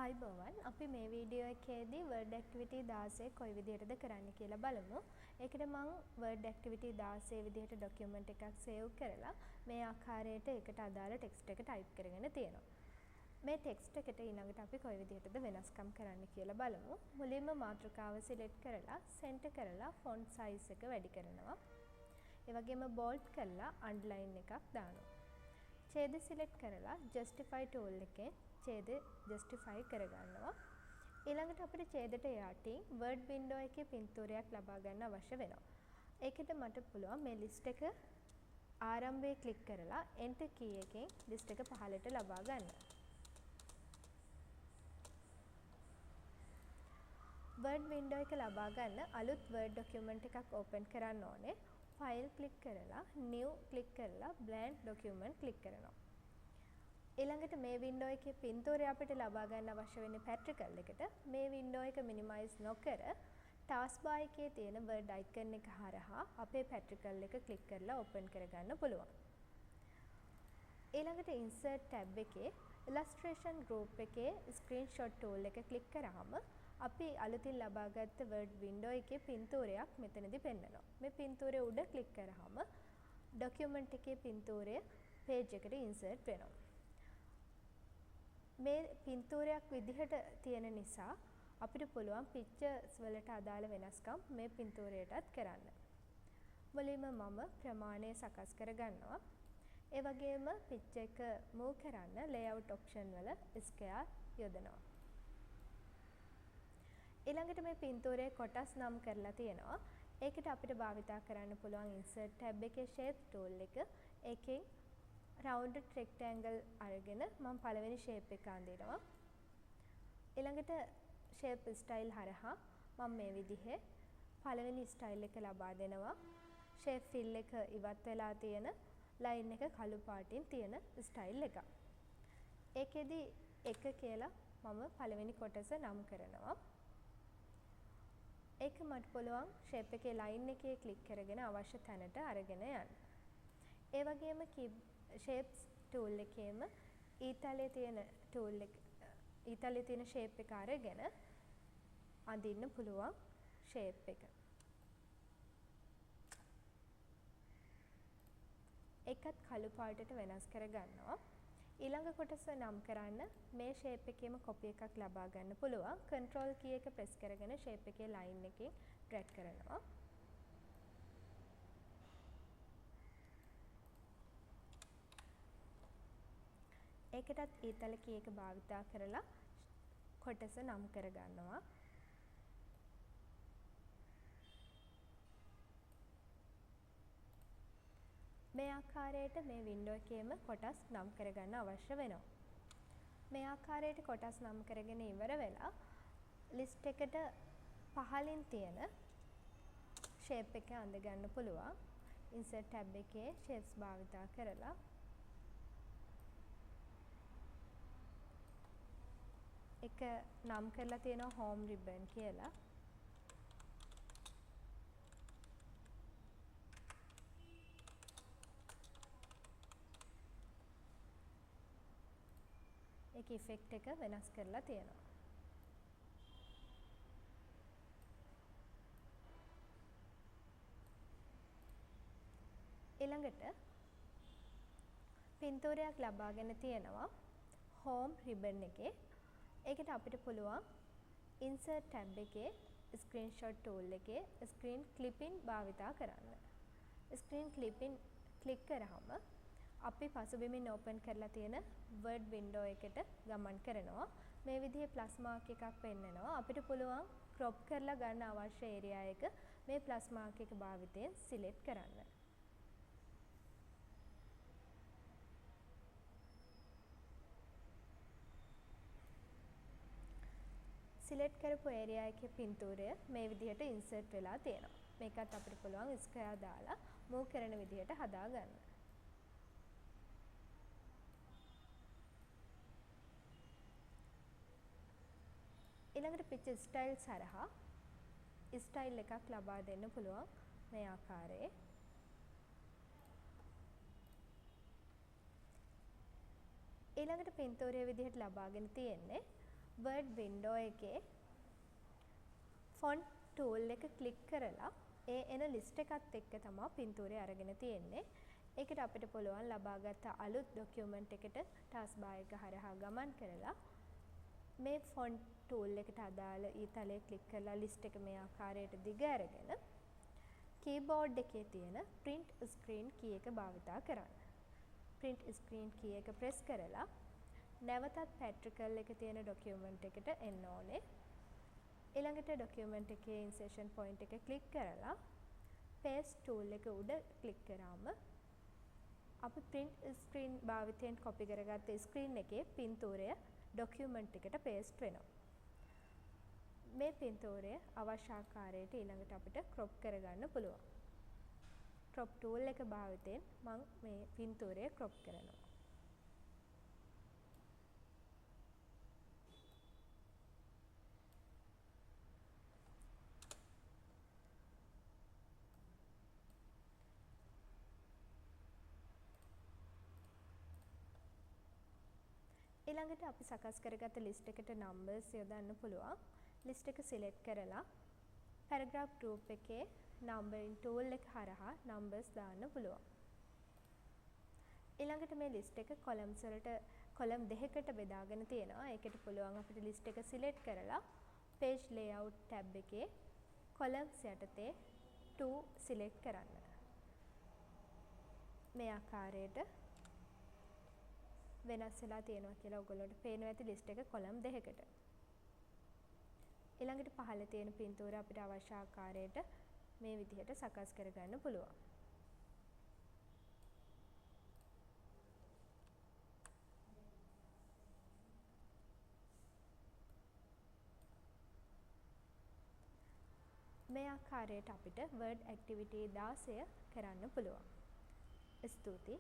ආයිබෝවන් අපි මේ වීඩියෝ එකේදී Word Activity 16 කොයි විදිහටද කරන්න කියලා බලමු. ඒකට මම Word Activity 16 විදිහට document එකක් save කරලා මේ ආකාරයට ඒකට අදාළ text එක type කරගෙන තියෙනවා. මේ text එකට ඊළඟට අපි කොයි විදිහටද වෙනස්කම් කරන්න කියලා බලමු. මුලින්ම මාතෘකාව select කරලා center කරලා font size එක වැඩි කරනවා. ඒ වගේම bold කරලා underline එකක් දානවා. ඡේද select කරලා justify tool එකෙන් ඡේද justify කරගන්නවා. ඊළඟට අපිට ඡේදයට යටින් word window එකේ පින්තූරයක් ලබා ගන්න අවශ්‍ය වෙනවා. ඒකට මට පුළුවන් මේ list එක ආරම්භයේ click කරලා enter key එකෙන් list එක පහළට ලබා ගන්න. word window එක ලබා ගන්න අලුත් word document එකක් open කරන්න ඕනේ. file click කරලා new click කරලා blank document click කරනවා. ඊළඟට මේ window එකේ පින්තූරය අපිට ලබා ගන්න අවශ්‍ය වෙන්නේ particle එකට. මේ window එක minimize නොකර taskbar එකේ තියෙන word icon එක හරහා අපේ particle එක click කරලා open කරගන්න පුළුවන්. ඊළඟට insert tab එකේ illustration group එකේ screenshot tool එක click කරාම අපි අලුතින් ලබාගත්ත word window එකේ පින්තූරයක් මෙතනදී පෙන්නනවා. මේ පින්තූරය උඩ click කරාම document එකේ පින්තූරය page එකට insert වෙනවා. මේ පින්තූරයක් විදිහට තියෙන නිසා අපිට පුළුවන් pictures වලට අදාළ වෙනස්කම් මේ පින්තූරයටත් කරන්න. මුලින්ම මම ප්‍රමාණය සකස් කරගන්නවා. ඒ වගේම picture එක move කරන්න layout option වල square යොදනවා. ඊළඟට මේ පින්තූරයේ කොටස් නම් කරලා තියෙනවා. ඒකට අපිට භාවිතා කරන්න පුළුවන් insert tab එකේ shape tool එක. ඒකෙන් rounded rectangle අරගෙන මම පළවෙනි shape එක අඳිනවා. ඊළඟට shape style හරහා මම මේ විදිහේ පළවෙනි style එක ලබා දෙනවා. shape fill එක ඉවත් වෙලා තියෙන line එක කළු පාටින් තියෙන style එක. ඒකෙදි එක කියලා මම පළවෙනි කොටස නම් කරනවා. ඒක මට පුළුවන් shape එකේ line එකේ click කරගෙන අවශ්‍ය තැනට අරගෙන යන්න. ඒ වගේම shapes tool එකේම ඊතලයේ තියෙන shape එක අරගෙන අඳින්න පුළුවන් shape එක. ඒකත් කළු පාටට වෙනස් කරගන්නවා. ඊළඟ කොටස නම් කරන්න මේ shape එකේම copy එකක් ලබා ගන්න පුළුවන්. control key එක press කරගෙන shape එකේ line එකෙන් drag කරනවා. ඒකටත් ඊතල key එක භාවිතා කරලා කොටස නම් කරගන්නවා. මේ ආකාරයට මේ window එකේම කොටස් නම් කරගන්න අවශ්‍ය වෙනවා. මේ ආකාරයට කොටස් නම් කරගෙන ඉවර වෙලා list එකට පහළින් තියෙන shape එක අඳ ගන්න පුළුවන්. insert tab එකේ shapes භාවිතා කරලා එක නම් කරලා තියෙනවා home ribbon කියලා. ඒක effect එක වෙනස් කරලා තියෙනවා. ඊළඟට පින්තූරයක් ලබාගෙන තියෙනවා home ribbon එකේ. ඒකට අපිට පුළුවන් insert tab එකේ screenshot tool එකේ screen clipping භාවිතා කරන්න. screen clipping click කරාම අපි පසුබිමින් open කරලා තියෙන word window එකට ගමන් කරනවා. මේ විදිහේ plus mark එකක් පෙන්නනවා. අපිට පුළුවන් crop කරලා ගන්න අවශ්‍ය area එක මේ plus mark එක භාවිතයෙන් select කරන්න. select කරපු area එකේ පින්තූරය මේ විදිහට insert වෙලා තියෙනවා. මේකත් අපිට පුළුවන් square දාලා move කරන විදිහට හදා ගන්න. ඊළඟට picture style සරහා style එකක් ලබා දෙන්න පුළුවන් මේ ආකාරයේ. ඊළඟට පින්තූරයේ විදිහට ලබාගෙන තියෙන්නේ Word window එකේ font tool එක click කරලා ඒ එන list එකත් එක්ක තමයි පින්තූරය අරගෙන තියෙන්නේ. ඒකට අපිට පුළුවන් ලබාගත් අලුත් document එකට taskbar එක හරහා ගමන් කරලා මේ font tool එකට අදාළ ඊතලයේ click කරලා list එක මේ ආකාරයට දිග අරගෙන keyboard එකේ තියෙන print screen key එක භාවිතා කරන්න. print screen key එක press කරලා නැවතත් patrical එක තියෙන document එකට එන්න ඕනේ. ඊළඟට document එකේ insertion point එක click කරලා paste tool එක උඩ click කරාම අපි print screen භාවිතයෙන් copy කරගත්ත screen එකේ පින්තූරය document එකට paste වෙනවා. මේ පින්තූරය අවශ්‍ය ආකාරයට ඊළඟට අපිට crop කරගන්න පුළුවන්. crop tool එක භාවිතයෙන් මම මේ පින්තූරය crop කරනවා. ඊළඟට අපි සකස් කරගත්ත list එකට numbers යොදන්න පුළුවන්. list එක select කරලා paragraph group එකේ numbering tool එක හරහා numbers දාන්න පුළුවන්. ඊළඟට මේ list එක columns වලට column දෙකකට බෙදාගෙන තියෙනවා. ඒකට පුළුවන් අපිට list එක select කරලා page layout tab එකේ columns යටතේ 2 select කරන්න. මේ ආකාරයට වෙනස් වෙලා තියෙනවා කියලා ඔයගොල්ලන්ට පේනවා ඇති list එක column දෙකකට. ඊළඟට පහළ තියෙන පින්තූර අපිට අවශ්‍ය ආකාරයට මේ විදිහට සකස් කරගන්න පුළුවන්. මේ ආකාරයට අපිට word activity 16 කරන්න පුළුවන්. ස්තුතියි.